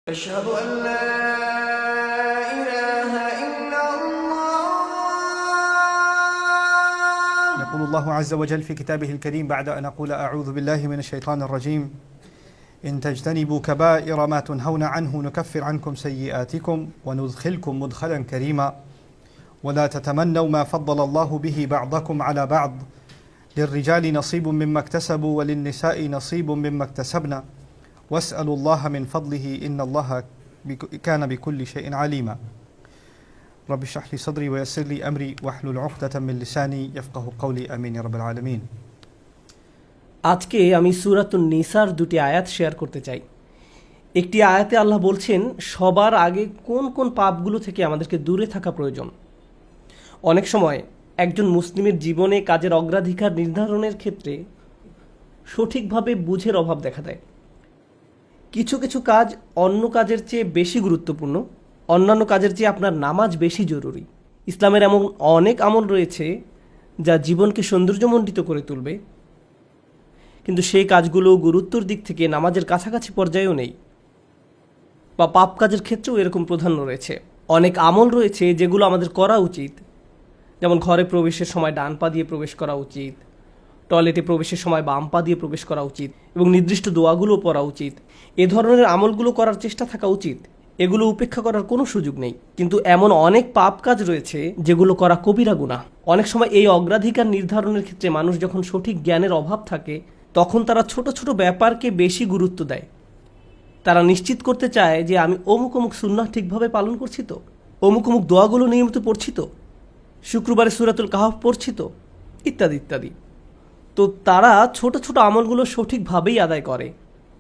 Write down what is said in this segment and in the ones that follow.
أشهد أن لا إله إلا الله. يقول الله عز وجل في كتابه الكريم بعد أن أقول أعوذ بالله من الشيطان الرجيم إن تجتنبوا كبائر ما تنهون عنه نكفر عنكم سيئاتكم وندخلكم مدخلا كريما ولا تتمنوا ما فضل الله به بعضكم على بعض للرجال نصيب مما اكتسبوا وللنساء نصيب مما اكتسبنا واسألوا الله من فضله إن الله كان بكل شيء عليما رب اشرح لي صدري ويسر لي أمري واحلل عقدة من لساني يفقه قولي آمين يا رب العالمين. আজকে আমি সূরাতুন নিসার দুটি আয়াত শেয়ার করতে চাই। একটি আয়াতে আল্লাহ বলছেন সবার আগে কোন কোন পাপগুলো থেকে আমাদেরকে দূরে থাকা প্রয়োজন। অনেক সময় একজন মুসলিমের জীবনে কাজের অগ্রাধিকার নির্ধারণের ক্ষেত্রে সঠিকভাবে বুঝের অভাব দেখা দেয়। কিছু কিছু কাজ অন্য কাজের চেয়ে বেশি গুরুত্বপূর্ণ, অন্যান্য কাজের চেয়ে আপনার নামাজ বেশি জরুরি। ইসলামের এমন অনেক আমল রয়েছে যা জীবনকে সৌন্দর্যমণ্ডিত করে তুলবে, কিন্তু সেই কাজগুলো গুরুত্বর দিক থেকে নামাজের কাছাকাছি পর্যায়েও নেই, বা পাপ কাজের ক্ষেত্রেও এরকম প্রাধান্য রয়েছে। অনেক আমল রয়েছে যেগুলো আমাদের করা উচিত, যেমন ঘরে প্রবেশের সময় ডান পা দিয়ে প্রবেশ করা উচিত, টয়লেটে প্রবেশের সময় বাম পা দিয়ে প্রবেশ করা উচিত, এবং নির্দিষ্ট দোয়াগুলো পড়া উচিত। এ ধরনের আমলগুলো করার চেষ্টা থাকা উচিত, এগুলো উপেক্ষা করার কোনো সুযোগ নেই। কিন্তু এমন অনেক পাপ কাজ রয়েছে যেগুলো করা কবিরা গুনাহ। অনেক সময় এই অগ্রাধিকার নির্ধারণের ক্ষেত্রে মানুষ যখন সঠিক জ্ঞানের অভাব থাকে তখন তারা ছোট ছোট ব্যাপারকে বেশি গুরুত্ব দেয়। তারা নিশ্চিত করতে চায় যে আমি অমুক অমুক সুন্নাহ ঠিকভাবে পালন করছি তো, অমুক অমুক দোয়াগুলো নিয়মিত পড়ছি তো, শুক্রবারে সূরাতুল কাহফ পড়ছি তো, ইত্যাদি ইত্যাদি। তো তারা ছোট ছোট আমলগুলো সঠিকভাবেই আদায় করে,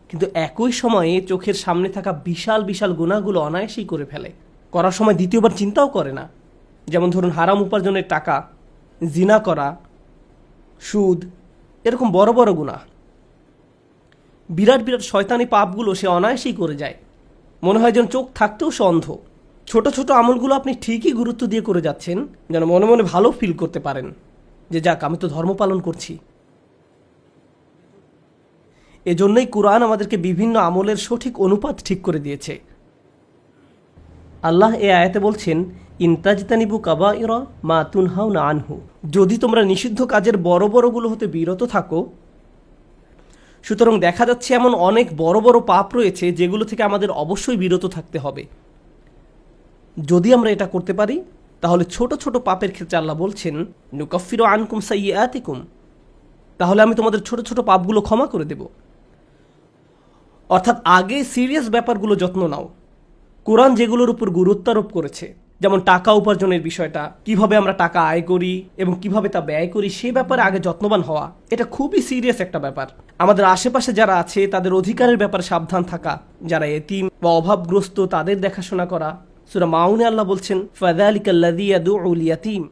কিন্তু একই সময়ে চোখের সামনে থাকা বিশাল বিশাল গুনাহগুলো অনায়াসেই করে ফেলে। করার সময় দ্বিতীয়বার চিন্তাও করে না। যেমন ধরুন হারাম উপার্জনের টাকা, জিনা করা, সুদ, এরকম বড় বড় গুনাহ, বিরাট বিরাট শয়তানি পাপগুলো সে অনায়াসেই করে যায়। মনে হয় যেন চোখ থাকতেও সে অন্ধ। ছোট ছোট আমলগুলো আপনি ঠিকই গুরুত্ব দিয়ে করে যাচ্ছেন, যেন মনে মনে ভালো ফিল করতে পারেন যে যাক আমি তো ধর্ম পালন করছি। এজন্যই কুরআন আমাদেরকে বিভিন্ন আমলের সঠিক অনুপাত ঠিক করে দিয়েছে। আল্লাহ এ আয়াতে বলছেন ইনতাজতানিবু কাবাইরা মা তুনহাউনা আনহু, যদি তোমরা নিষিদ্ধ কাজের বড় বড়গুলো হতে বিরত থাকো। সুতরাং দেখা যাচ্ছে এমন অনেক বড় বড় পাপ রয়েছে যেগুলো থেকে আমাদের অবশ্যই বিরত থাকতে হবে। যদি আমরা এটা করতে পারি তাহলে ছোট ছোট পাপের ক্ষেত্রে আল্লাহ বলছেন নুকাফিরু আনকুম সাইয়্যাতিকুম, তাহলে আমি তোমাদের ছোট ছোট পাপগুলো ক্ষমা করে দেব। অর্থাৎ আগে সিরিয়াস ব্যাপারগুলো যত্ন নাও। কোরআন যেগুলোর উপর গুরুত্ব আরোপ করেছে, যেমন টাকা উপার্জনের বিষয়টা, কিভাবে আমরা টাকা আয় করি এবং কিভাবে তা ব্যয় করি, সে ব্যাপারে আগে যত্নবান হওয়া, এটা খুবই সিরিয়াস একটা ব্যাপার। আমাদের আশেপাশে যারা আছে তাদের অধিকারের ব্যাপারে সাবধান থাকা, যারা এতিম বা অভাবগ্রস্ত তাদের দেখাশোনা করা। সূরা মাউনে আল্লাহ বলছেন ফাযালিকাল্লাযী ইয়াদউল ইয়াতীম,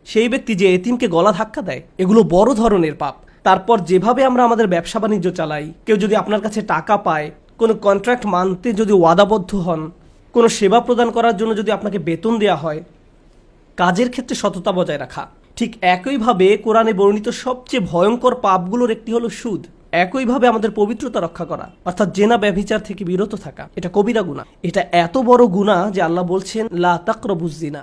সেই ব্যক্তি যে এতিমকে গলা ধাক্কা দেয়। এগুলো বড় ধরনের পাপ। তারপর যেভাবে আমরা আমাদের ব্যবসা বাণিজ্য চালাই, কেউ যদি আপনার কাছে টাকা পায়, কোনো কন্ট্রাক্ট মানতে যদি ওয়াদাবদ্ধ হন, কোনো সেবা প্রদান করার জন্য যদি আপনাকে বেতন দেওয়া হয়, কাজের ক্ষেত্রে সততা বজায় রাখা। ঠিক একইভাবে কোরআনে বর্ণিত সবচেয়ে ভয়ঙ্কর পাপগুলোর একটি হলো সুদ। একইভাবে আমাদের পবিত্রতা রক্ষা করা, অর্থাৎ জেনা ব্যভিচার থেকে বিরত থাকা, এটা কবিরা গুনাহ। এটা এত বড় গুনাহ যে আল্লাহ বলছেন লা তাকরাবুজ জিনা,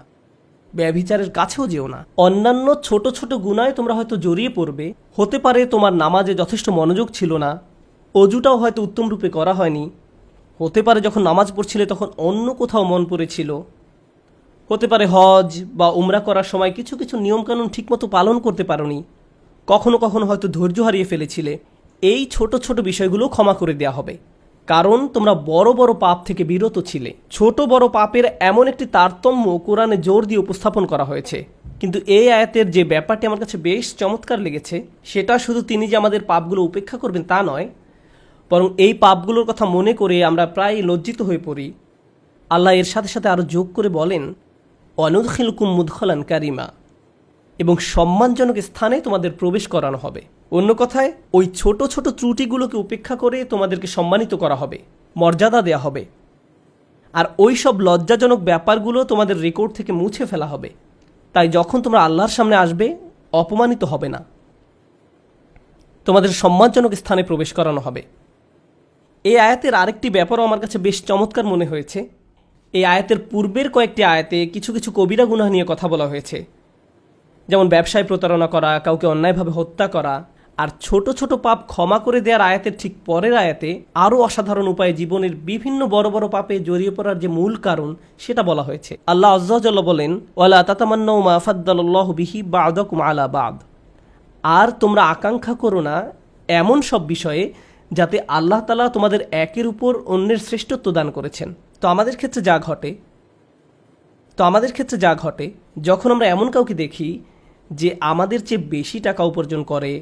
ব্যভিচারের কাছেও যেও না। অন্যান্য ছোট ছোট গুনাহে তোমরা হয়তো জড়িয়ে পড়বে। হতে পারে তোমার নামাজে যথেষ্ট মনোযোগ ছিল না, অজুটাও হয়তো উত্তম রূপে করা হয়নি। হতে পারে যখন নামাজ পড়ছিলে তখন অন্য কোথাও মন পড়েছিল। হতে পারে হজ বা উমরা করার সময় কিছু কিছু নিয়মকানুন ঠিকমতো পালন করতে পারোনি। কখনো কখনো হয়তো ধৈর্য হারিয়ে ফেলেছিলে। এই ছোট ছোট বিষয়গুলো ক্ষমা করে দেওয়া হবে, কারণ তোমরা বড় বড় পাপ থেকে বিরত ছিলে। ছোট বড় পাপের এমন একটি তারতম্য কোরআনে জোর দিয়ে উপস্থাপন করা হয়েছে। কিন্তু এই আয়াতের যে ব্যাপারটি আমার কাছে বেশ চমৎকার লেগেছে, সেটা শুধু তিনি যে আমাদের পাপগুলো উপেক্ষা করবেন তা নয়, বরং এই পাপগুলোর কথা মনে করে আমরা প্রায় লজ্জিত হয়ে পড়ি। আল্লাহ এর সাথে সাথে আরও যোগ করে বলেন ওয়ানুদখিলুকুম মুদখালান কারিমা, এবং সম্মানজনক স্থানে তোমাদের প্রবেশ করানো হবে। অন্য কথায় ওই ছোট ছোট ত্রুটিগুলোকে উপেক্ষা করে তোমাদেরকে সম্মানিত করা হবে, মর্যাদা দেয়া হবে। আর ওই সব লজ্জাজনক ব্যাপারগুলো তোমাদের রেকর্ড থেকে মুছে ফেলা হবে। তাই যখন তোমরা আল্লাহর সামনে আসবে অপমানিত হবে না, তোমাদের সম্মানজনক স্থানে প্রবেশ করানো হবে। এই আয়াতের আরেকটি ব্যাপারও আমার কাছে বেশ চমৎকার মনে হয়েছে। এই আয়াতের পূর্বের কয়েকটি আয়াতে কিছু কিছু কবিরা গুনাহ নিয়ে কথা বলা হয়েছে, যেমন ব্যবসায় প্রতারণা করা, কাউকে অন্যায়ভাবে হত্যা করা। আর ছোট ছোট পাপ ক্ষমা করে দেওয়ার আয়াতের ঠিক পরের আয়াতে আরও অসাধারণ উপায়ে জীবনের বিভিন্ন বড় বড় পাপে জড়িয়ে পড়ার যে মূল কারণ সেটা বলা হয়েছে। আল্লাহ আজ্জা ওয়া জাল্লা বলেন, ওয়ালা তাতামান্নাউ মা ফাদ্দালাল্লাহু বিহি বা'দাকুম আলা বা'দ। আর তোমরা আকাঙ্ক্ষা করো না এমন সব বিষয়ে যাতে আল্লাহ তাআলা তোমাদের একের উপর অন্যের শ্রেষ্ঠত্ব দান করেছেন। তো আমাদের ক্ষেত্রে যা ঘটে যখন আমরা এমন কাউকে দেখি যে আমাদের চেয়ে বেশি টাকা উপার্জন করে,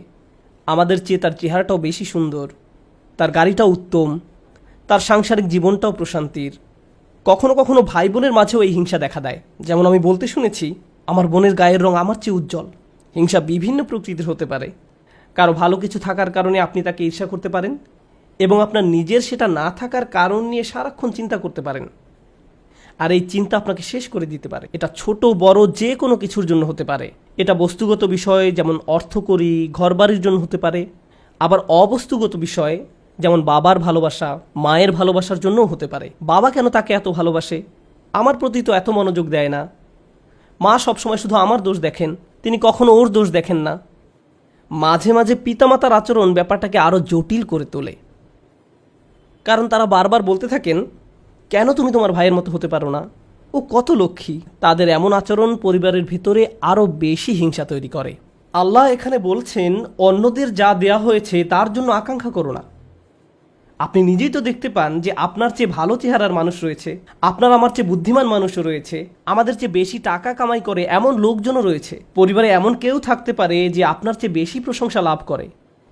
আমাদের চেয়ে তার চেহারাটাও বেশি সুন্দর, তার গাড়িটাও উত্তম, তার সাংসারিক জীবনটাও প্রশান্তির, কখনো কখনো ভাই বোনের মাঝেও এই হিংসা দেখা দেয়। যেমন আমি বলতে শুনেছি, আমার বোনের গায়ের রং আমার চেয়ে উজ্জ্বল। হিংসা বিভিন্ন প্রকৃতির হতে পারে। কারো ভালো কিছু থাকার কারণে আপনি তাকে ঈর্ষা করতে পারেন, এবং আপনার নিজের সেটা না থাকার কারণ নিয়ে সারাক্ষণ চিন্তা করতে পারেন। আর এই চিন্তা আপনাকে শেষ করে দিতে পারে। এটা ছোট বড় যে কোনো কিছুর জন্য হতে পারে। এটা বস্তুগত বিষয় যেমন অর্থকড়ি, ঘরবাড়ির জন্য হতে পারে। আবার অবস্তুগত বিষয় যেমন বাবার ভালোবাসা, মায়ের ভালোবাসার জন্যও হতে পারে। বাবা কেন তাকে এত ভালোবাসে, আমার প্রতি তো এত মনোযোগ দেয় না। মা সবসময় শুধু আমার দোষ দেখেন, তিনি কখনো ওর দোষ দেখেন না। মাঝে মাঝে পিতামাতার আচরণ ব্যাপারটাকে আরও জটিল করে তোলে, কারণ তারা বারবার বলতে থাকেন, কেন তুমি তোমার ভাইয়ের মতো হতে পারো না, ও কত লক্ষ্মী। তাদের এমন আচরণ পরিবারের ভিতরে আরও বেশি হিংসা তৈরি করে। আল্লাহ এখানে বলছেন, অন্যদের যা দেয়া হয়েছে তার জন্য আকাঙ্ক্ষা করো না। আপনি নিজেই তো দেখতে পান যে আপনার চেয়ে ভালো চেহারার মানুষ রয়েছে, আপনার আমার চেয়ে বুদ্ধিমান মানুষও রয়েছে, আমাদের চেয়ে বেশি টাকা কামাই করে এমন লোকজনও রয়েছে। পরিবারে এমন কেউ থাকতে পারে যে আপনার চেয়ে বেশি প্রশংসা লাভ করে।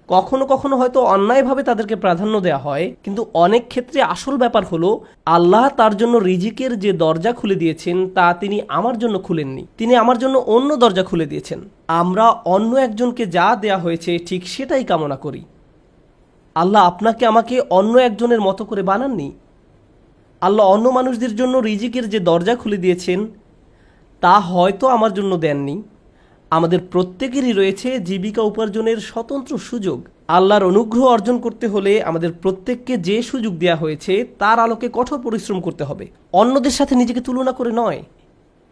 কখনো কখনো হয়তো অন্যায়ভাবে তাদেরকে প্রাধান্য দেওয়া হয়, কিন্তু অনেক ক্ষেত্রে আসল ব্যাপার হলো আল্লাহ তার জন্য রিজিকের যে দরজা খুলে দিয়েছেন তা তিনি আমার জন্য খুলেননি, তিনি আমার জন্য অন্য দরজা খুলে দিয়েছেন। আমরা অন্য একজনকে যা দেয়া হয়েছে ঠিক সেটাই কামনা করি। আল্লাহ আপনাকে আমাকে অন্য একজনের মতো করে বানাননি। আল্লাহ অন্য মানুষদের জন্য রিজিকের যে দরজা খুলে দিয়েছেন তা হয়তো আমার জন্য দেননি। আমাদের প্রত্যেকেরই রয়েছে জীবিকা উপার্জনের স্বতন্ত্র সুযোগ। আল্লাহর অনুগ্রহ অর্জন করতে হলে আমাদের প্রত্যেককে যে সুযোগ দেওয়া হয়েছে তার আলোকে কঠোর পরিশ্রম করতে হবে, অন্যদের সাথে নিজেকে তুলনা করে নয়।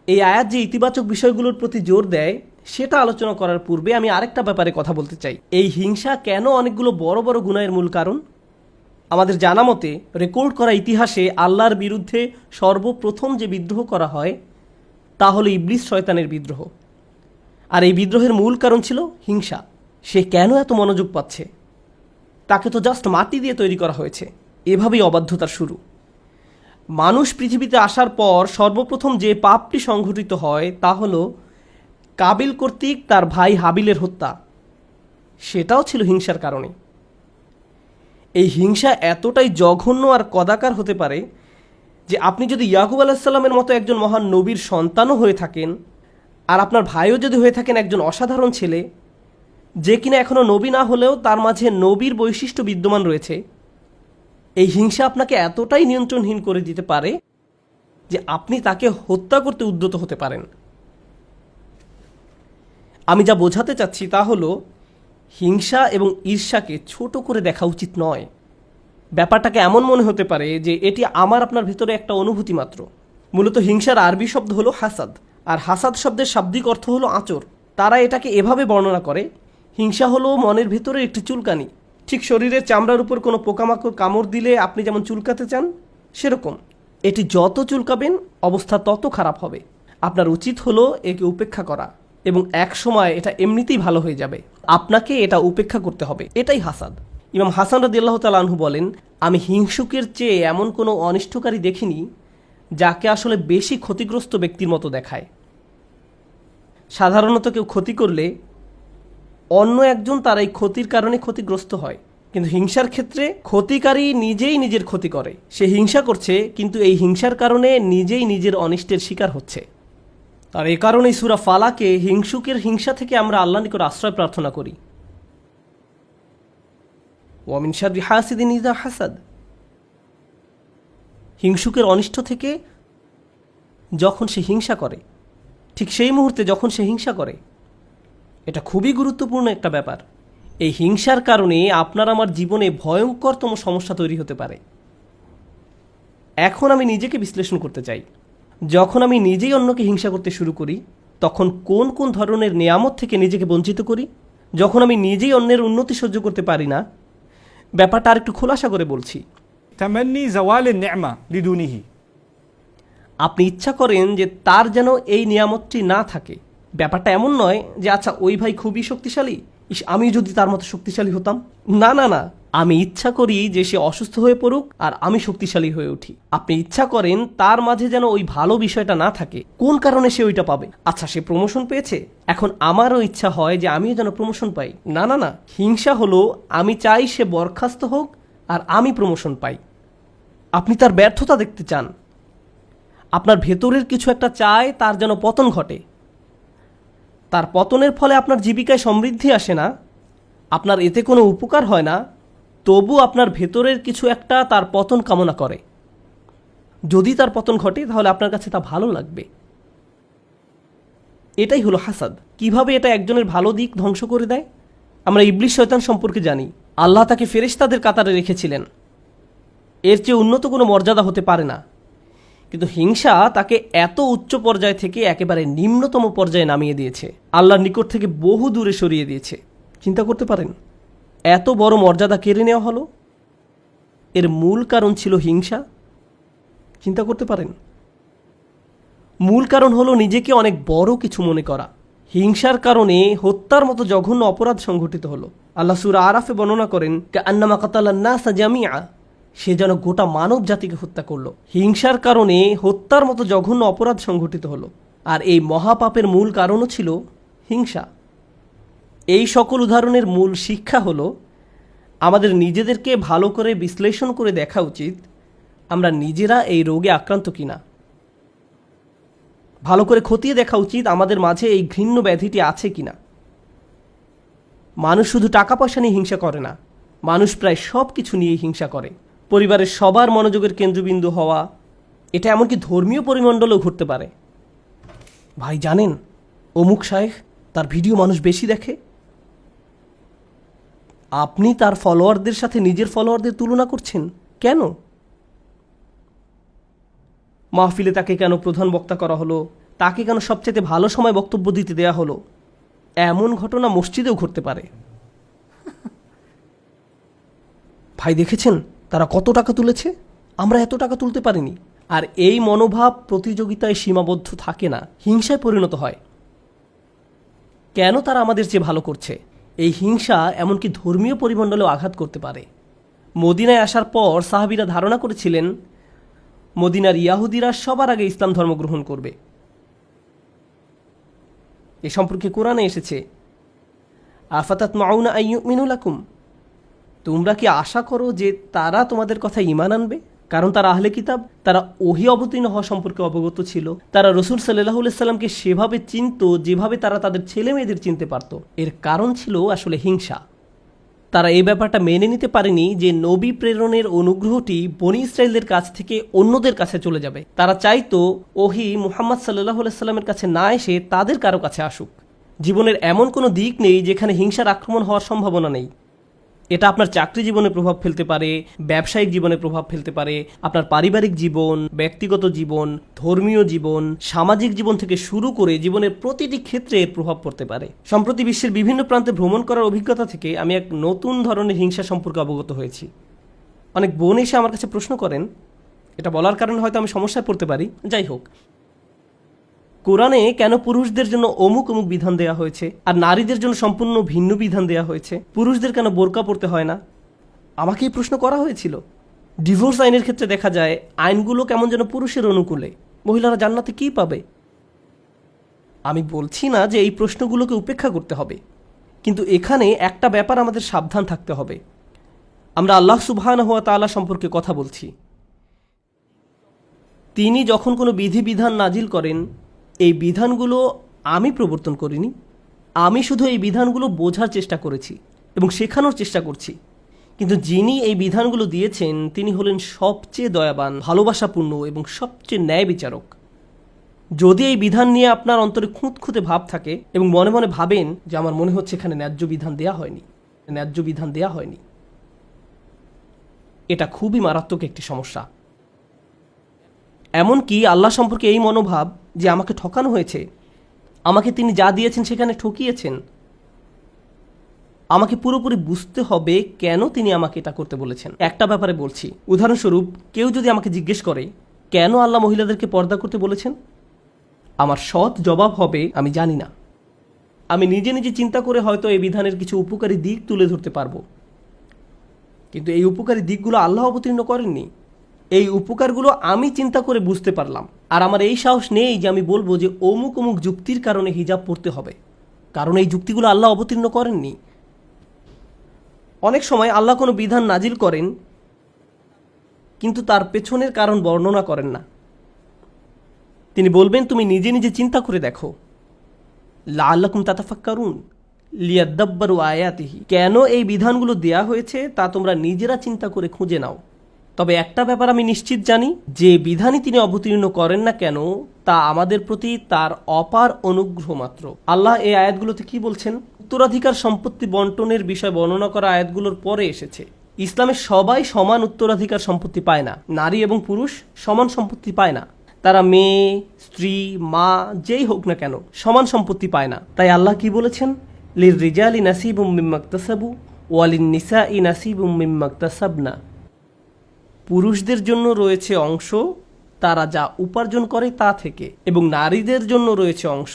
এই আয়াত যে ইতিবাচক বিষয়গুলোর প্রতি জোর দেয় সেটা আলোচনা করার পূর্বে আমি আরেকটা ব্যাপারে কথা বলতে চাই। এই হিংসা কেন অনেকগুলো বড় বড় গুনাহের মূল কারণ? আমাদের জানা মতে রেকর্ড করা ইতিহাসে আল্লাহর বিরুদ্ধে সর্বপ্রথম যে বিদ্রোহ করা হয় তা হলো ইবলিস শয়তানের বিদ্রোহ। আর এই বিদ্রোহের মূল কারণ ছিল হিংসা। সে কেন এত মনোযোগ পাচ্ছে? তাকে তো জাস্ট মাটি দিয়ে তৈরি করা হয়েছে। এভাবেই অবাধ্যতার শুরু। মানুষ পৃথিবীতে আসার পর সর্বপ্রথম যে পাপটি সংঘটিত হয় তা হলো কাবিল কর্তৃক তার ভাই হাবিলের হত্যা। সেটাও ছিল হিংসার কারণে। এই হিংসা এতটাই জঘন্য আর কদাকার হতে পারে যে আপনি যদি ইয়াকুব আলাইহিসসালামের মতো একজন মহান নবীর সন্তানও হয়ে থাকেন, আর আপনার ভাইও যদি হয়ে থাকেন একজন অসাধারণ ছেলে যে কিনা এখনও নবী না হলেও তার মাঝে নবীর বৈশিষ্ট্য বিদ্যমান রয়েছে, এই হিংসা আপনাকে এতটাই নিয়ন্ত্রণহীন করে দিতে পারে যে আপনি তাকে হত্যা করতে উদ্যত হতে পারেন। আমি যা বোঝাতে চাচ্ছি তা হলো হিংসা এবং ঈর্ষাকে ছোট করে দেখা উচিত নয়। ব্যাপারটাকে এমন মনে হতে পারে যে এটি আমার আপনার ভিতরে একটা অনুভূতি মাত্র। মূলত হিংসার আরবি শব্দ হলো হাসাদ, আর হাসাদ শব্দের শাব্দিক অর্থ হলো আঁচড়। তারা এটাকে এভাবে বর্ণনা করে, হিংসা হলো মনের ভিতরে একটি চুলকানি। ঠিক শরীরের চামড়ার উপর কোনো পোকামাকড় কামড় দিলে আপনি যেমন চুলকাতে চান, সেরকম এটি যত চুলকাবেন অবস্থা তত খারাপ হবে। আপনার উচিত হলো একে উপেক্ষা করা, এবং এক সময় এটা এমনিতেই ভালো হয়ে যাবে। আপনাকে এটা উপেক্ষা করতে হবে। এটাই হাসাদ। ইমাম হাসান রাদিয়াল্লাহু তাআলা আনহু বলেন, আমি হিংসুকের চেয়ে এমন কোনো অনিষ্টকারী দেখিনি যাকে আসলে বেশি ক্ষতিগ্রস্ত ব্যক্তির মতো দেখায়। সাধারণত কেউ ক্ষতি করলে অন্য একজন তার এই ক্ষতির কারণে ক্ষতিগ্রস্ত হয়, কিন্তু হিংসার ক্ষেত্রে ক্ষতিকারী নিজেই নিজের ক্ষতি করে। সে হিংসা করছে, কিন্তু এই হিংসার কারণে নিজেই নিজের অনিষ্টের শিকার হচ্ছে। আর এ কারণেই সূরা ফালাকে হিংসুকের হিংসা থেকে আমরা আল্লাহর নিকট আশ্রয় প্রার্থনা করি। ওয়া মিন শাররি হাসিদিন ইযা হাসাদ। হিংসুকের অনিষ্ট থেকে যখন সে হিংসা করে, ঠিক সেই মুহূর্তে যখন সে হিংসা করে, এটা খুবই গুরুত্বপূর্ণ একটা ব্যাপার। এই হিংসার কারণে আপনার আমার জীবনে ভয়ঙ্করতম সমস্যা তৈরি হতে পারে। এখন আমি নিজেকে বিশ্লেষণ করতে চাই, যখন আমি নিজেই অন্যকে হিংসা করতে শুরু করি তখন কোন কোন ধরনের নেয়ামত থেকে নিজেকে বঞ্চিত করি। যখন আমি নিজেই অন্যের উন্নতি সহ্য করতে পারি না, ব্যাপারটা আর একটু খোলাসা করে বলছি। تمني زوال النعمة لدونه। আপনি ইচ্ছা করেন যে তার যেন এই নিয়ামতটি না থাকে। ব্যাপারটা এমন নয় যে আচ্ছা ওই ভাই খুবই শক্তিশালী, আমি যদি তার মতো শক্তিশালী হতাম। না না না, আমি ইচ্ছা করি যে সে অসুস্থ হয়ে পড়ুক আর আমি শক্তিশালী হয়ে উঠি। আপনি ইচ্ছা করেন তার মাঝে যেন ওই ভালো বিষয়টা না থাকে। কোন কারণে সে ওইটা পাবে? আচ্ছা সে প্রমোশন পেয়েছে, এখন আমারও ইচ্ছা হয় যে আমিও যেন প্রমোশন পাই। না না না, হিংসা হলো আমি চাই সে বরখাস্ত হোক আর আমি প্রমোশন পাই। আপনি তার ব্যর্থতা দেখতে চান, আপনার ভেতরের কিছু একটা চায় তার যেন পতন ঘটে। তার পতনের ফলে আপনার জীবিকায় সমৃদ্ধি আসে না, আপনার এতে কোনো উপকার হয় না, তবু আপনার ভেতরের কিছু একটা তার পতন কামনা করে। যদি তার পতন ঘটে তাহলে আপনার কাছে তা ভালো লাগবে। এটাই হলো হাসাদ। কিভাবে এটা একজনের ভালো দিক ধ্বংস করে দেয়? আমরা ইবলিস শয়তান সম্পর্কে জানি। আল্লাহ তাকে ফেরেশতাদের কাতারে রেখেছিলেন, এর চেয়ে উন্নত কোনো মর্যাদা হতে পারে না। কিন্তু হিংসা তাকে এত উচ্চ পর্যায় থেকে একেবারে নিম্নতম পর্যায়ে নামিয়ে দিয়েছে, আল্লাহর নিকট থেকে বহু দূরে সরিয়ে দিয়েছে। চিন্তা করতে পারেন এত বড় মর্যাদা কেড়ে নেওয়া হলো, এর মূল কারণ ছিল হিংসা। চিন্তা করতে পারেন মূল কারণ হলো নিজেকে অনেক বড় কিছু মনে করা। হিংসার কারণে হত্যার মতো জঘন্য অপরাধ সংঘটিত হলো। আল্লাহ সূরা আরাফে বর্ণনা করেন, কান্নামা কাতালান নাসা জামিআ, সে যেন গোটা মানব জাতিকে হত্যা করলো। হিংসার কারণে হত্যার মতো জঘন্য অপরাধ সংঘটিত হলো, আর এই মহাপাপের মূল কারণও ছিল হিংসা। এই সকল উদাহরণের মূল শিক্ষা হলো আমাদের নিজেদেরকে ভালো করে বিশ্লেষণ করে দেখা উচিত আমরা নিজেরা এই রোগে আক্রান্ত কিনা। ভালো করে খতিয়ে দেখা উচিত আমাদের মাঝে এই ঘৃণ্য ব্যাধিটি আছে কিনা। মানুষ শুধু টাকা পয়সা নিয়ে হিংসা করে না, মানুষ প্রায় সব কিছু নিয়ে হিংসা করে। পরিবারের সবার মনোযোগের কেন্দ্রবিন্দু হওয়া, এটা এমনকি ধর্মীয় পরিমণ্ডলেও ঘটতে পারে। ভাই জানেন অমুক শায়েখ, তার ভিডিও মানুষ বেশি দেখে। আপনি তার ফলোয়ারদের সাথে নিজের ফলোয়ারদের তুলনা করছেন কেন? মাহফিলে তাকে কেন প্রধান বক্তা করা হলো, তাকে কেন সবচেয়ে ভালো সময় বক্তব্য দিতে দেয়া হলো? এমন ঘটনা মসজিদেও ঘটতে পারে। ভাই দেখেছেন তারা কত টাকা তুলেছে, আমরা এত টাকা তুলতে পারিনি। আর এই মনোভাব প্রতিযোগিতায় সীমাবদ্ধ থাকে না, হিংসায় পরিণত হয়। কেন তারা আমাদের চেয়ে ভালো করছে? এই হিংসা এমনকি ধর্মীয় পরিমণ্ডলেও আঘাত করতে পারে। মদিনায় আসার পর সাহাবীরা ধারণা করেছিলেন মদিনার ইয়াহুদিরা সবার আগে ইসলাম ধর্ম গ্রহণ করবে। এ সম্পর্কে কোরআনে এসেছে, আফাতাতমাউনা আইয়ুমিনু লাকুম, তোমরা কি আশা করো যে তারা তোমাদের কথা ঈমান আনবে? কারণ তারা আহলে কিতাব, তারা ওহী অবতীর্ণ হওয়া সম্পর্কে অবগত ছিল। তারা রাসূল সাল্লাল্লাহু আলাইহি সাল্লামকে সেভাবে চিনত যেভাবে তারা তাদের ছেলে মেয়েদের চিনতে পারত। এর কারণ ছিল আসলে হিংসা। তারা এই ব্যাপারটা মেনে নিতে পারেনি যে নবী প্রেরণের অনুগ্রহটি বনী ইসরায়েলদের কাছ থেকে অন্যদের কাছে চলে যাবে। তারা চাইতো ওহী মুহাম্মদ সাল্লাল্লাহু আলাইহি সাল্লামের কাছে না এসে তাদের কারো কাছে আসুক। জীবনের এমন কোনো দিক নেই যেখানে হিংসার আক্রমণ হওয়ার সম্ভাবনা নেই। এটা আপনার চাকরি জীবনে প্রভাব ফেলতে পারে, ব্যবসায়িক জীবনে প্রভাব ফেলতে পারে, আপনার পারিবারিক জীবন, ব্যক্তিগত জীবন, ধর্মীয় জীবন, সামাজিক জীবন থেকে শুরু করে জীবনের প্রতিটি ক্ষেত্রে এর প্রভাব পড়তে পারে। সম্প্রতি বিশ্বের বিভিন্ন প্রান্তে ভ্রমণ করার অভিজ্ঞতা থেকে আমি এক নতুন ধরনের হিংসা সম্পর্কে অবগত হয়েছি। অনেক বোন এসে আমার কাছে প্রশ্ন করেন, এটা বলার কারণে হয়তো আমি সমস্যায় পড়তে পারি, যাই হোক, কোরআনে কেন পুরুষদের জন্য অমুক অমুক বিধান দেওয়া হয়েছে আর নারীদের জন্য সম্পূর্ণ ভিন্ন বিধান দেওয়া হয়েছে? পুরুষদের কেন বোরকা পরতে হয় না? আমাকে এই প্রশ্ন করা হয়েছিল। ডিভোর্স আইনের ক্ষেত্রে দেখা যায় আইনগুলো কেমন যেন পুরুষের অনুকূলে, মহিলারা জান্নাতে কী পাবে? আমি বলছি না যে এই প্রশ্নগুলোকে উপেক্ষা করতে হবে, কিন্তু এখানে একটা ব্যাপার আমাদের সাবধান থাকতে হবে। আমরা আল্লাহ সুবহানাহু ওয়া তাআলা সম্পর্কে কথা বলছি। তিনি যখন কোনো বিধিবিধান নাজিল করেন, এই বিধানগুলো আমি প্রবর্তন করিনি, আমি শুধু এই বিধানগুলো বোঝার চেষ্টা করেছি এবং শেখানোর চেষ্টা করছি। কিন্তু যিনি এই বিধানগুলো দিয়েছেন তিনি হলেন সবচেয়ে দয়াবান, ভালোবাসাপূর্ণ এবং সবচেয়ে ন্যায় বিচারক। যদি এই বিধান নিয়ে আপনার অন্তরে খুঁতখুঁতে ভাব থাকে এবং মনে মনে ভাবেন যে আমার মনে হচ্ছে এখানে ন্যায্য বিধান দেয়া হয়নি, ন্যায্য বিধান দেয়া হয়নি। এটা খুবই মারাত্মক একটি সমস্যা। এমনকি আল্লাহ সম্পর্কে এই মনোভাব যে আমাকে ঠকানো হয়েছে, আমাকে তিনি যা দিয়েছেন সেখানে ঠকিয়েছেন, আমাকে পুরোপুরি বুঝতে হবে কেন তিনি আমাকে এটা করতে বলেছেন। একটা ব্যাপারে বলছি, উদাহরণস্বরূপ কেউ যদি আমাকে জিজ্ঞেস করে কেন আল্লাহ মহিলাদেরকে পর্দা করতে বলেছেন, আমার সৎ জবাব হবে আমি জানি না। আমি নিজে নিজে চিন্তা করে হয়তো এই বিধানের কিছু উপকারী দিক তুলে ধরতে পারবো, কিন্তু এই উপকারী দিকগুলো আল্লাহ অবতীর্ণ করেননি। এই উপকারগুলো আমি চিন্তা করে বুঝতে পারলাম, আর আমার এই সাহস নেই যে আমি বলবো যে অমুক অমুক যুক্তির কারণে হিজাব পড়তে হবে, কারণ এই যুক্তিগুলো আল্লাহ অবতীর্ণ করেননি। অনেক সময় আল্লাহ কোনো বিধান নাজিল করেন কিন্তু তার পেছনের কারণ বর্ণনা করেন না। তিনি বলবেন তুমি নিজে নিজে চিন্তা করে দেখো, লাআল্লাকুম তাতাফাক্কারুন লিয়াদাব্বারু আয়াতিহি, কেন এই বিধানগুলো দেয়া হয়েছে তা তোমরা নিজেরা চিন্তা করে খুঁজে নাও। তবে একটা ব্যাপার আমি নিশ্চিত জানি, যে বিধানই তিনি অবতীর্ণ করেন না কেন তা আমাদের প্রতি তার অপার অনুগ্রহ মাত্র। আল্লাহ এই আয়াতগুলোতে কি বলছেন? উত্তরাধিকার সম্পত্তি বন্টনের বিষয় বর্ণনা করা আয়াতগুলোর পরে এসেছে। ইসলামের সবাই সমান উত্তরাধিকার সম্পত্তি পায় না, নারী এবং পুরুষ সমান সম্পত্তি পায় না। তারা মেয়ে, স্ত্রী, মা যেই হোক না কেন সমান সম্পত্তি পায় না। তাই আল্লাহ কি বলেছেন? লিররিজালি নাসিবুম মিম্মা ইকতাসাবু ওয়া লিন-নিসাই নাসিবুম মিম্মা ইকতাসাবনা, পুরুষদের জন্য রয়েছে অংশ তারা যা উপার্জন করে তা থেকে, এবং নারীদের জন্য রয়েছে অংশ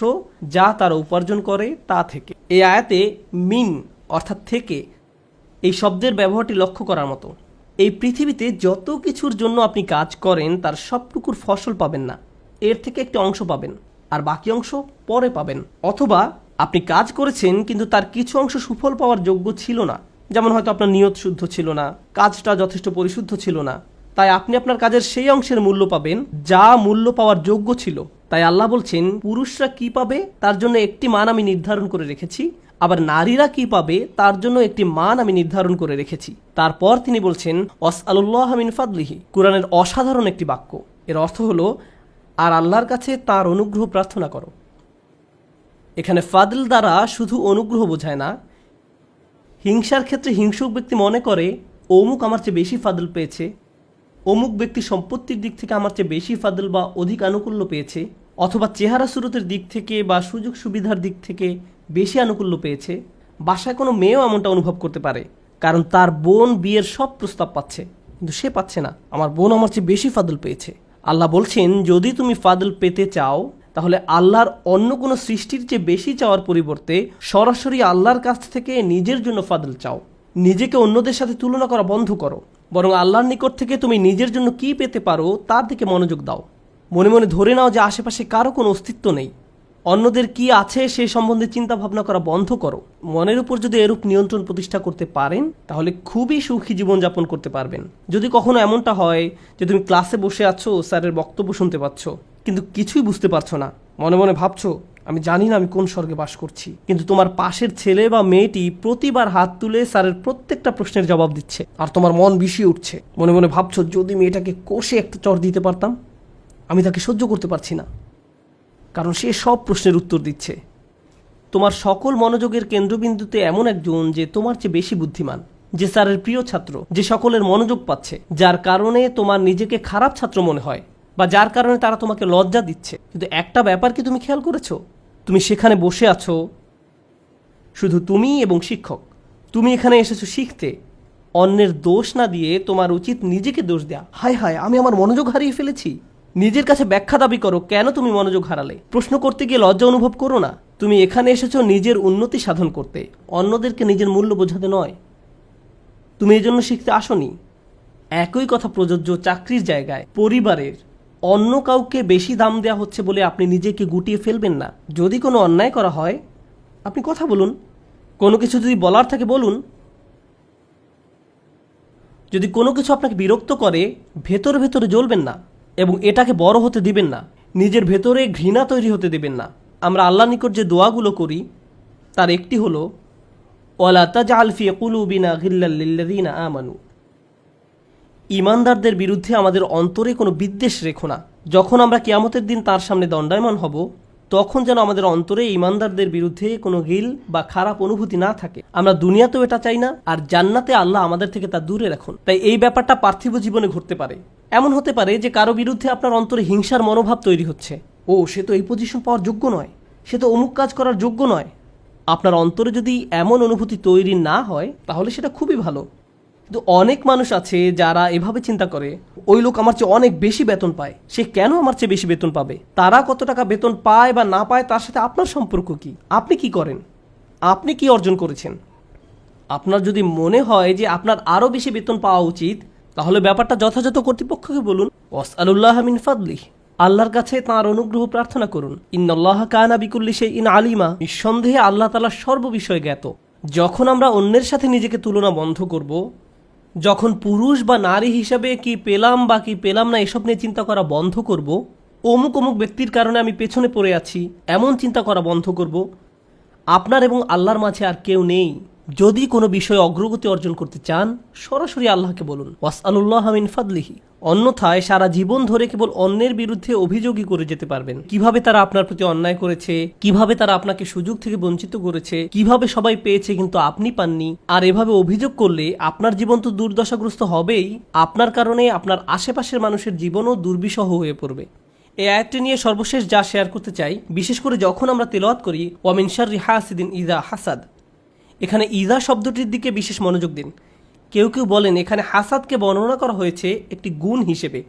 যা তারা উপার্জন করে তা থেকে। এই আয়াতে মিন অর্থাৎ থেকে এই শব্দের ব্যবহারটি লক্ষ্য করার মতো। এই পৃথিবীতে যত কিছুর জন্য আপনি কাজ করেন তার সবটুকুর ফসল পাবেন না, এর থেকে একটি অংশ পাবেন আর বাকি অংশ পরে পাবেন। অথবা আপনি কাজ করেছেন কিন্তু তার কিছু অংশ সুফল পাওয়ার যোগ্য ছিল না, যেমন হয়তো আপনার নিয়ত শুদ্ধ ছিল না, কাজটা যথেষ্ট পরিশুদ্ধ ছিল না, তাই আপনি আপনার কাজের সেই অংশের মূল্য পাবেন যা মূল্য পাওয়ার যোগ্য ছিল। তাই আল্লাহ বলছেন পুরুষরা কি পাবে তার জন্য একটি মান আমি নির্ধারণ করে রেখেছি, আবার নারীরা কি পাবে তার জন্য একটি মান আমি নির্ধারণ করে রেখেছি। তারপর তিনি বলছেন ওয়াসআলুল্লাহ মিন ফাদলিহি, কুরআনের অসাধারণ একটি বাক্য। এর অর্থ হলো আর আল্লাহর কাছে তার অনুগ্রহ প্রার্থনা করো। এখানে ফাদল দ্বারা শুধু অনুগ্রহ বোঝায় না। হিংসার ক্ষেত্রে হিংসুক ব্যক্তি মনে করে অমুক আমার চেয়ে বেশি ফাদল পেয়েছে, অমুক ব্যক্তি সম্পত্তির দিক থেকে আমার চেয়ে বেশি ফাদল বা অধিক আনুকূল্য পেয়েছে, অথবা চেহারা সুরতের দিক থেকে বা সুযোগ সুবিধার দিক থেকে বেশি আনুকূল্য পেয়েছে। বাসায় কোনো মেয়েও এমনটা অনুভব করতে পারে, কারণ তার বোন বিয়ের সব প্রস্তাব পাচ্ছে কিন্তু সে পাচ্ছে না, আমার বোন আমার চেয়ে বেশি ফাদল পেয়েছে। আল্লাহ বলছেন যদি তুমি ফাদল পেতে চাও তাহলে আল্লাহর অন্য কোনো সৃষ্টির চেয়ে বেশি চাওয়ার পরিবর্তে সরাসরি আল্লাহর কাছ থেকে নিজের জন্য ফাদল চাও। নিজেকে অন্যদের সাথে তুলনা করা বন্ধ করো, বরং আল্লাহর নিকট থেকে তুমি নিজের জন্য কি পেতে পারো তার দিকে মনোযোগ দাও। মনে মনে ধরে নাও যে আশেপাশে কারো কোনো অস্তিত্ব নেই, অন্যদের কি আছে সে সম্বন্ধে চিন্তা ভাবনা করা বন্ধ করো। মনের উপর যদি এরূপ নিয়ন্ত্রণ প্রতিষ্ঠা করতে পারেন তাহলে খুবই সুখী জীবনযাপন করতে পারবেন। যদি কখনো এমনটা হয় যে তুমি ক্লাসে বসে আছো, স্যারের বক্তব্য শুনতে পাচ্ছ কিন্তু কিছুই বুঝতে পারছো না, মনে মনে ভাবছো আমি জানি না আমি কোন স্বর্গে বাস করছি, কিন্তু তোমার পাশের ছেলে বা মেয়েটি প্রতিবার হাত তুলে স্যারের প্রত্যেকটা প্রশ্নের জবাব দিচ্ছে আর তোমার মন বিষিয়ে উঠছে। মনে মনে ভাবছো যদি মেয়েটাকে কষে একটা চড় দিতে পারতাম, আমি তাকে সহ্য করতে পারছি না কারণ সে সব প্রশ্নের উত্তর দিচ্ছে। তোমার সকল মনোযোগের কেন্দ্রবিন্দুতে এমন একজন যে তোমার চেয়ে বেশি বুদ্ধিমান, যে স্যারের প্রিয় ছাত্র, যে সকলের মনোযোগ পাচ্ছে, যার কারণে তোমার নিজেকে খারাপ ছাত্র মনে হয় বা যার কারণে তারা তোমাকে লজ্জা দিচ্ছে। কিন্তু একটা ব্যাপার কি তুমি খেয়াল করেছো? তুমি সেখানে বসে আছো শুধু তুমি এবং শিক্ষক। তুমি এখানে এসেছো শিখতে, অন্যের দোষ না দিয়ে তোমার উচিত নিজেকে দোষ দেয়া। হায় হায় আমি আমার মনোযোগ হারিয়ে ফেলেছি। নিজের কাছে ব্যাখ্যা দাবি করো কেন তুমি মনোযোগ হারালে। প্রশ্ন করতে গিয়ে লজ্জা অনুভব করো না। তুমি এখানে এসেছো নিজের উন্নতি সাধন করতে, অন্যদেরকে নিজের মূল্য বোঝাতে নয়। তুমি এই জন্য শিখতে আসনি। একই কথা প্রযোজ্য চাকরির জায়গায়, পরিবারের। অন্য কাউকে বেশি দাম দেওয়া হচ্ছে বলে আপনি নিজেকে গুটিয়ে ফেলবেন না। যদি কোনো অন্যায় করা হয় আপনি কথা বলুন, কোনো কিছু যদি বলার থাকে বলুন। যদি কোনো কিছু আপনাকে বিরক্ত করে ভেতরে ভেতরে জ্বলবেন না এবং এটাকে বড় হতে দিবেন না, নিজের ভেতরে ঘৃণা তৈরি হতে দিবেন না। আমরা আল্লাহর নিকট যে দোয়াগুলো করি তার একটি হলো ওয়ালা তাজআল ফি কুলুবিনা গিল্লাল লিল্লাযিনা আমানু, ঈমানদারদের বিরুদ্ধে আমাদের অন্তরে কোনো বিদ্বেষ রেখো না। যখন আমরা কিয়ামতের দিন তার সামনে দণ্ডায়মান হব তখন যেন আমাদের অন্তরে ইমানদারদের বিরুদ্ধে কোনো গিল বা খারাপ অনুভূতি না থাকে। আমরা দুনিয়াতেও এটা চাই না, আর জান্নাতে আল্লাহ আমাদের থেকে তা দূরে রাখুন। তাই এই ব্যাপারটা পার্থিব জীবনে ঘটতে পারে। এমন হতে পারে যে কারো বিরুদ্ধে আপনার অন্তরে হিংসার মনোভাব তৈরি হচ্ছে, ও সে তো এই পজিশন পাওয়ার যোগ্য নয়, সে তো অমুক কাজ করার যোগ্য নয়। আপনার অন্তরে যদি এমন অনুভূতি তৈরি না হয় তাহলে সেটা খুবই ভালো। কিন্তু অনেক মানুষ আছে যারা এভাবে চিন্তা করে, ওই লোক আমার চেয়ে অনেক বেশি বেতন পায়, সে কেন আমার চেয়ে বেশি বেতন পাবে? তারা কত টাকা বেতন পায় বা না পায় তার সাথে আপনার সম্পর্ক কি? আপনি কি করেন? আপনি কি অর্জন করেছেন? আপনার যদি মনে হয় যে আপনার আরও বেশি বেতন পাওয়া উচিত, তাহলে ব্যাপারটা যথাযথ কর্তৃপক্ষকে বলুন। ওয়াসআলুল্লাহ মিন ফাদলিহি, আল্লাহর কাছে তাঁর অনুগ্রহ প্রার্থনা করুন। ইন্নাল্লাহা কানা বিকুল্লি শাইইন আলিমা, নিঃসন্দেহে আল্লাহ তাআলা সর্ববিষয়ে জ্ঞাত। যখন আমরা অন্যের সাথে নিজেকে তুলনা বন্ধ করব, যখন পুরুষ বা নারী হিসাবে কি পেলাম বা কি পেলাম না এসব নিয়ে চিন্তা করা বন্ধ করব, অমুক অমুক ব্যক্তির কারণে আমি পেছনে পড়ে আছি এমন চিন্তা করা বন্ধ করব, আপনার এবং আল্লাহর মাঝে আর কেউ নেই। যদি কোনো বিষয়ে অগ্রগতি অর্জন করতে চান, সরাসরি আল্লাহকে বলুন ওয়াসআলুল্লাহ মিন ফাদলিহি। অন্যথায় সারা জীবন ধরে কেবল অন্যের বিরুদ্ধে অভিযোগই করে যেতে পারবেন। কিভাবে তারা আপনার প্রতি অন্যায় করেছে, কিভাবে তারা আপনাকে সুযোগ থেকে বঞ্চিত করেছে, কিভাবে সবাই পেয়েছে কিন্তু আপনি পাননি। আর এভাবে অভিযোগ করলে আপনার জীবন তো দুর্দশাগ্রস্ত হবেই, আপনার কারণে আপনার আশেপাশের মানুষের জীবনও দুর্বিষহ হয়ে পড়বে। এই আয়াতটি নিয়ে সর্বশেষ যা শেয়ার করতে চাই, বিশেষ করে যখন আমরা তেলাওয়াত করি ওয়া মিন শাররি হাসিদিন ইযা হাসাদ, এখানে ইযা শব্দটির দিকে বিশেষ মনোযোগ দিন। কেউ কেউ বলেন এখানে হাসাদকে বর্ণনা করা হয়েছে একটি গুণ হিসেবে,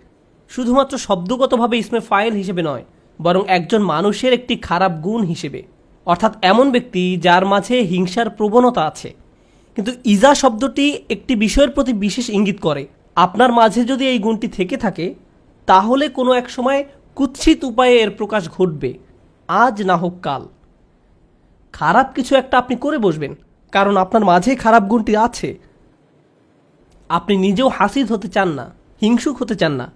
শুধুমাত্র শব্দগতভাবে ইসমে ফাইল হিসেবে নয়, বরং একজন মানুষের একটি খারাপ গুণ হিসেবে, অর্থাৎ এমন ব্যক্তি যার মাঝে হিংসার প্রবণতা আছে। কিন্তু ইজা শব্দটি একটি বিষয়ের প্রতি বিশেষ ইঙ্গিত করে। আপনার মাঝে যদি এই গুণটি থেকে থাকে, তাহলে কোনো এক সময় কুৎসিত উপায়ে এর প্রকাশ ঘটবে, আজ না হোক কাল। খারাপ কিছু একটা আপনি করে বসবেন, কারণ আপনার মাঝে খারাপ গুণটি আছে। আপনি নিজেও হাসিদ হতে চান না, হিংসুক হতে চান না।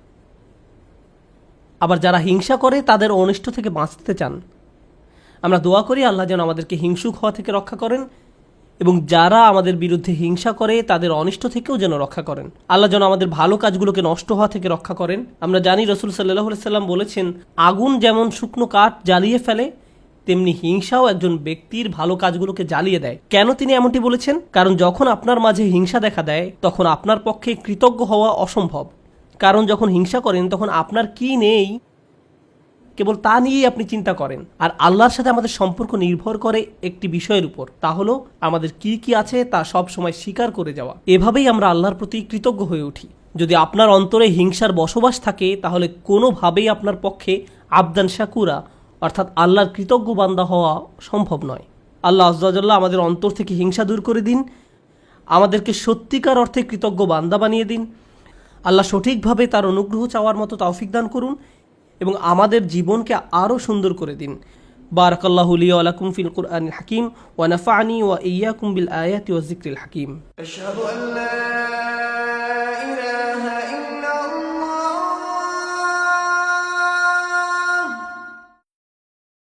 আবার যারা হিংসা করে তাদের অনিষ্ট থেকে বাঁচতে চান। আমরা দোয়া করি আল্লাহ যেন আমাদেরকে হিংসুক হওয়া থেকে রক্ষা করেন, এবং যারা আমাদের বিরুদ্ধে হিংসা করে তাদের অনিষ্ট থেকেও যেন রক্ষা করেন। আল্লাহ যেন আমাদের ভালো কাজগুলোকে নষ্ট হওয়া থেকে রক্ষা করেন। আমরা জানি রাসূল সাল্লাল্লাহু আলাইহি সাল্লাম বলেছেন, আগুন যেমন শুকনো কাঠ জ্বালিয়ে ফেলে, তেমনি হিংসাও একজন ব্যক্তির ভালো কাজগুলোকে জ্বালিয়ে দেয়। কেন তিনি এমনটি বলেছেন? কারণ যখন আপনার মাঝে হিংসা দেখা দেয়, তখন আপনার পক্ষে কৃতজ্ঞ হওয়া অসম্ভব। কারণ যখন হিংসা করেন তখন আপনার কি নেই কেবল তা নিয়েই আপনি চিন্তা করেন। আর আল্লাহর সাথে আমাদের সম্পর্ক নির্ভর করে একটি বিষয়ের উপর, তা হলো আমাদের কি কি আছে তা সব সময় স্বীকার করে যাওয়া। এভাবেই আমরা আল্লাহর প্রতি কৃতজ্ঞ হয়ে উঠি। যদি আপনার অন্তরে হিংসার বসবাস থাকে, তাহলে কোনোভাবেই আপনার পক্ষে আবদান শাকুরা অর্থাৎ আল্লাহর কৃতজ্ঞ বান্দা হওয়া সম্ভব নয়। আল্লাহ আযজা ওয়া জাল্লা আমাদের অন্তর থেকে হিংসা দূর করে দিন, আমাদেরকে সত্যিকার অর্থে কৃতজ্ঞ বান্দা বানিয়ে দিন। আল্লাহ সঠিকভাবে তার অনুগ্রহ চাওয়ার মতো তৌফিক দান করুন এবং আমাদের জীবনকে আরও সুন্দর করে দিন। বারাকাল্লাহু লি ওয়া লাকুম ফিল কুরআনিল হাকিম ওয়া নাফা'নি ওয়া ইয়্যাকুম বিল আয়াতি ওয়াজ যিকরিল হাকিম। أشهد أن لا